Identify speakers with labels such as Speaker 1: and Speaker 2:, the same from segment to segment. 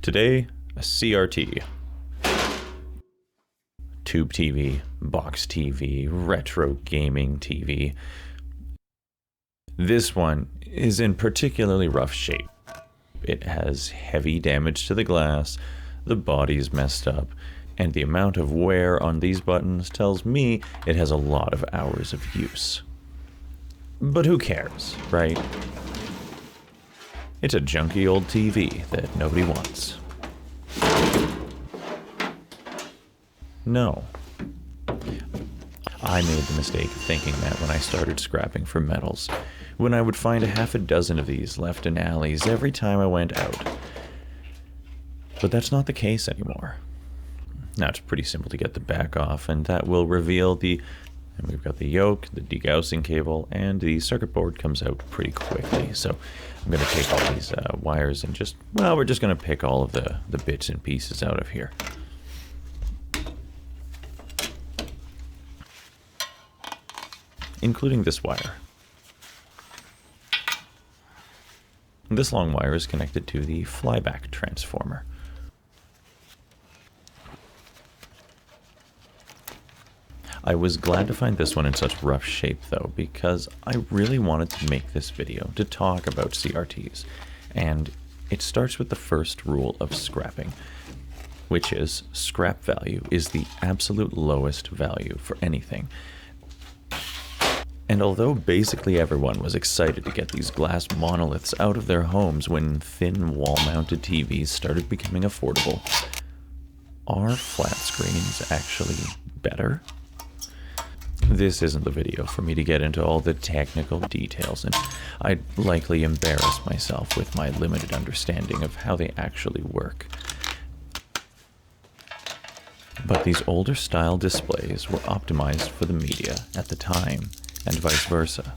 Speaker 1: Today, a CRT. Tube TV, box TV, retro gaming TV. This one is in particularly rough shape. It has heavy damage to the glass, the body's messed up, and the amount of wear on these buttons tells me it has a lot of hours of use. But who cares, right? It's a junky old TV that nobody wants. No. I made the mistake of thinking that when I started scrapping for metals, when I would find a half a dozen of these left in alleys every time I went out. But that's not the case anymore. Now it's pretty simple to get the back off, and that will reveal and we've got the yoke, the degaussing cable, and the circuit board comes out pretty quickly. So I'm going to take all these wires and we're just going to pick all of the bits and pieces out of here. Including this wire. This long wire is connected to the flyback transformer. I was glad to find this one in such rough shape though, because I really wanted to make this video to talk about CRTs, and it starts with the first rule of scrapping, which is scrap value is the absolute lowest value for anything. And although basically everyone was excited to get these glass monoliths out of their homes when thin wall-mounted TVs started becoming affordable, are flat screens actually better? This isn't the video for me to get into all the technical details, and I'd likely embarrass myself with my limited understanding of how they actually work. But these older style displays were optimized for the media at the time, and vice versa.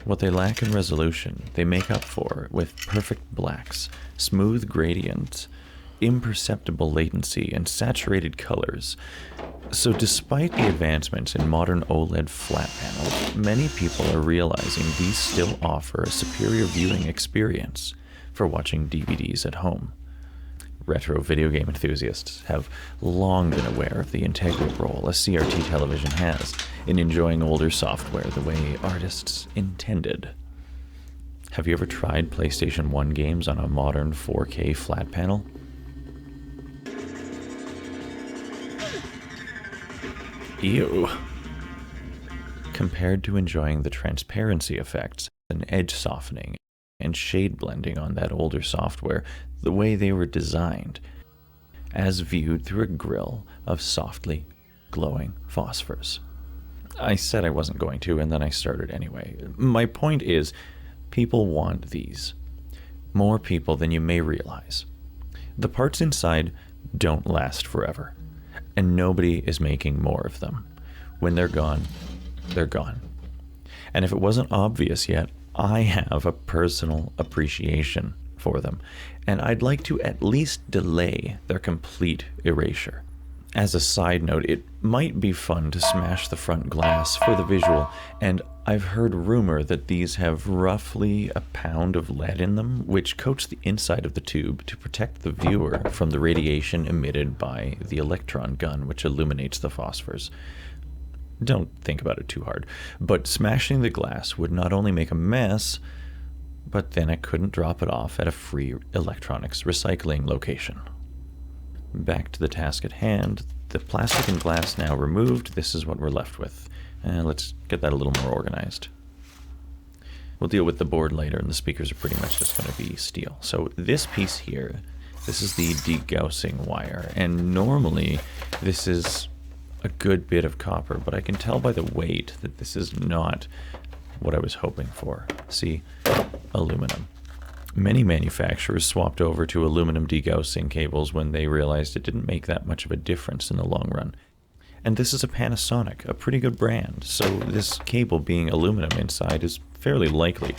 Speaker 1: What they lack in resolution, they make up for with perfect blacks, smooth gradients, imperceptible latency, and saturated colors. So despite the advancements in modern OLED flat panels, many people are realizing these still offer a superior viewing experience for watching DVDs at home. Retro video game enthusiasts have long been aware of the integral role a CRT television has in enjoying older software the way artists intended. Have you ever tried PlayStation 1 games on a modern 4K flat panel? Ew. Compared to enjoying the transparency effects and edge softening and shade blending on that older software the way they were designed, as viewed through a grill of softly glowing phosphors. I said I wasn't going to, and then I started anyway. My point is, people want these. More people than you may realize. The parts inside don't last forever, and nobody is making more of them. When they're gone, they're gone. And if it wasn't obvious yet, I have a personal appreciation for them, and I'd like to at least delay their complete erasure. As a side note, it might be fun to smash the front glass for the visual, and I've heard rumor that these have roughly a pound of lead in them, which coats the inside of the tube to protect the viewer from the radiation emitted by the electron gun which illuminates the phosphors. Don't think about it too hard, but smashing the glass would not only make a mess, but then I couldn't drop it off at a free electronics recycling location. Back to the task at hand. The plastic and glass now removed, this is what we're left with. Let's get that a little more organized. We'll deal with the board later, and the speakers are pretty much just going to be steel. So this piece here, this is the degaussing wire, and normally this is a good bit of copper, but I can tell by the weight that this is not what I was hoping for. See, aluminum. Many manufacturers swapped over to aluminum degaussing cables when they realized it didn't make that much of a difference in the long run. And this is a Panasonic, a pretty good brand, so this cable being aluminum inside is fairly likely.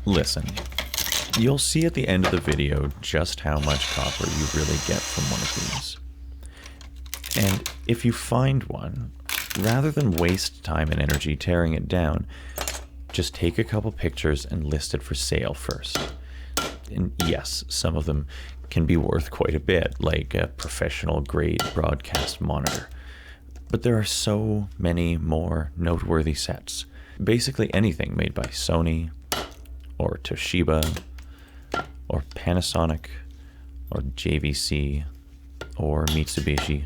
Speaker 1: Listen, you'll see at the end of the video just how much copper you really get from one of these. And if you find one, rather than waste time and energy tearing it down, just take a couple pictures and list it for sale first. And yes, some of them can be worth quite a bit, like a professional grade broadcast monitor. But there are so many more noteworthy sets. Basically anything made by Sony, or Toshiba, or Panasonic, or JVC, or Mitsubishi.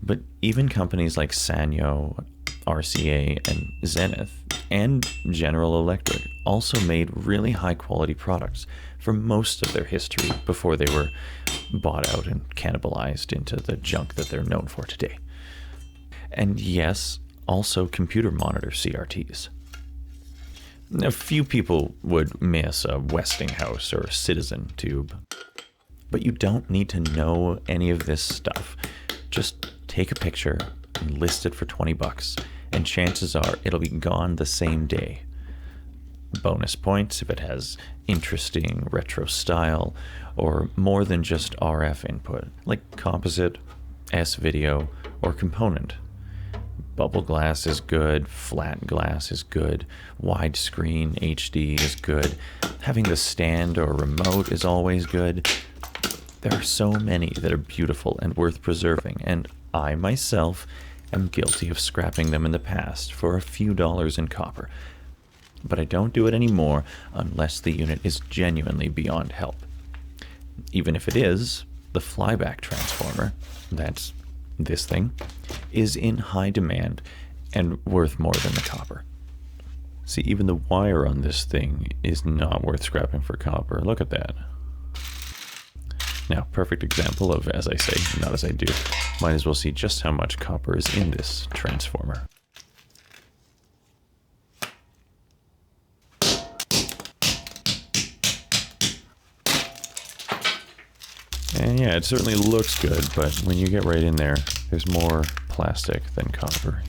Speaker 1: But even companies like Sanyo, RCA, and Zenith, and General Electric also made really high quality products for most of their history before they were bought out and cannibalized into the junk that they're known for today. And yes, also computer monitor CRTs. A few people would miss a Westinghouse or Citizen tube, but you don't need to know any of this stuff. Just take a picture and list it for $20, and chances are it'll be gone the same day. Bonus points if it has interesting retro style or more than just RF input, like composite, S-video, or component. Bubble glass is good, flat glass is good, widescreen HD is good, having the stand or remote is always good. There are so many that are beautiful and worth preserving, and I myself am guilty of scrapping them in the past for a few dollars in copper. But I don't do it anymore unless the unit is genuinely beyond help. Even if it is, the flyback transformer, that's this thing, is in high demand and worth more than the copper. See, even the wire on this thing is not worth scrapping for copper. Look at that. Now, perfect example of as I say, not as I do. Might as well see just how much copper is in this transformer. And yeah, it certainly looks good, but when you get right in there, there's more plastic than copper.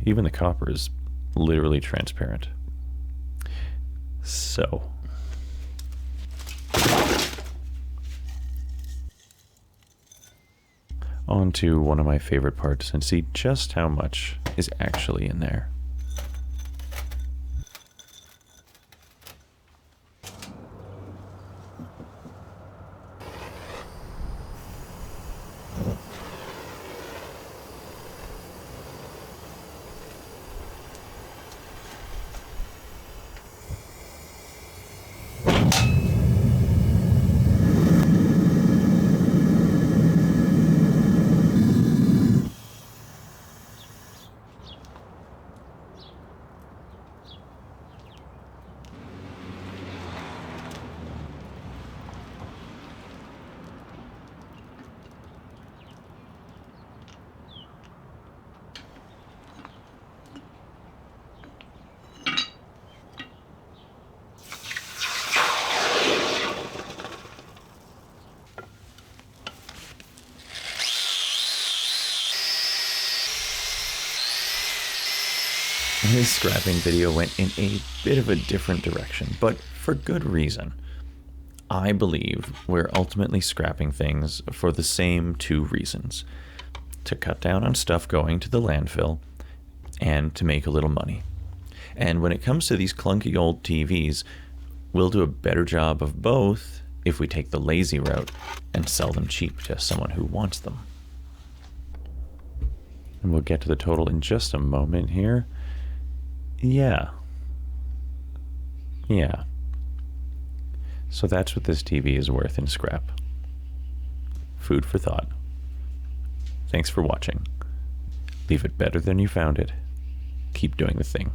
Speaker 1: Even the copper is literally transparent. So, on to one of my favorite parts and see just how much is actually in there. This scrapping video went in a bit of a different direction, but for good reason. I believe we're ultimately scrapping things for the same two reasons: to cut down on stuff going to the landfill and to make a little money. And when it comes to these clunky old TVs, we'll do a better job of both if we take the lazy route and sell them cheap to someone who wants them. And we'll get to the total in just a moment here. Yeah. So that's what this TV is worth in scrap. Food for thought. Thanks for watching. Leave it better than you found it. Keep doing the thing.